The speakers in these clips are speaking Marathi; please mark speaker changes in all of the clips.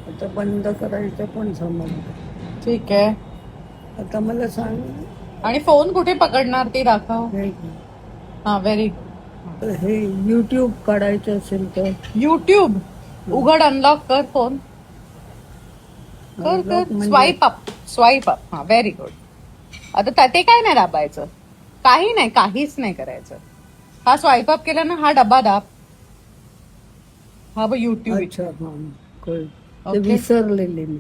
Speaker 1: आता बंद करायचं पण समजलं.
Speaker 2: ठीक आहे.
Speaker 1: आता मला सांग.
Speaker 2: आणि फोन कुठे पकडणार ते दाखव.
Speaker 1: हे
Speaker 2: हा व्हेरी
Speaker 1: हे YouTube काढायचं असेल तर
Speaker 2: युट्यूब उघड, अनलॉक कर फोन. कर
Speaker 1: unlock
Speaker 2: कर
Speaker 1: म्हणजे
Speaker 2: स्वाईप अप. हा व्हेरी गुड. आता ते काय नाही दाबायचं, काही नाही, काहीच नाही करायचं. हा स्वाईप अप केला ना, हा डब्बा दाब. हा बघ युट्यूब.
Speaker 1: अच्छा हा कळलं. ते
Speaker 2: ओके.
Speaker 1: विसरलेले मी.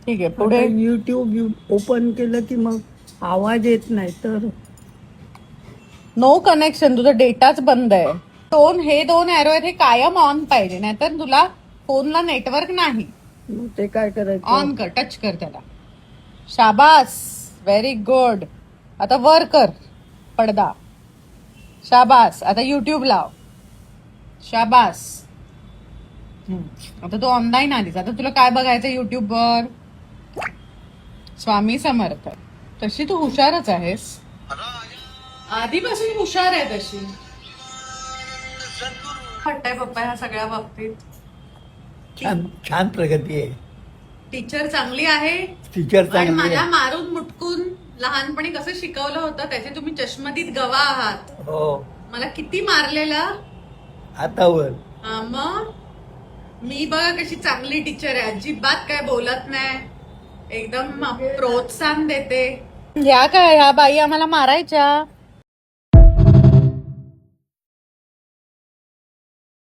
Speaker 2: ठीक आहे,
Speaker 1: आता
Speaker 2: पुढे.
Speaker 1: YouTube ओपन केलं की मग आवाज येत नाही तर
Speaker 2: नो कनेक्शन, तुझा डेटाच बंद आहे. हे दोन एरो आहेत, हे कायम ऑन पाहिजे, नाहीतर तुला फोनला नेटवर्क नाही.
Speaker 1: मग ते काय करायचं.
Speaker 2: ऑन कर, टच कर त्याला. शाबास, व्हेरी गुड. आता वर कर पडदा. शाबास. आता युट्यूब लाव. शाबास. आता तू ऑनलाईन आलीस. आता तुला काय बघायचं युट्यूब वर? स्वामी समर्थ. तशी तू हुशारच आहेस, आधीपासून हुशार आहे तशी. वाटतंय पप्पा ह्या सगळ्या बाबतीत?
Speaker 3: छान छान प्रगती आहे.
Speaker 2: टीचर चांगली आहे.
Speaker 3: टीचर
Speaker 2: आणि
Speaker 3: चांगली
Speaker 2: मला
Speaker 3: आहे.
Speaker 2: मारून मुटकून लहानपणी कसं शिकवलं होतं त्याचे तुम्ही चष्मदीत गवा आहात.
Speaker 3: हो
Speaker 2: मला किती मारलेलं.
Speaker 3: हातावर.
Speaker 2: मग मी बघा कशी चांगली टीचर आहे, अजिबात काय बोलत नाही, एकदम प्रोत्साहन देते. ह्या बाई आम्हाला मारायच्या.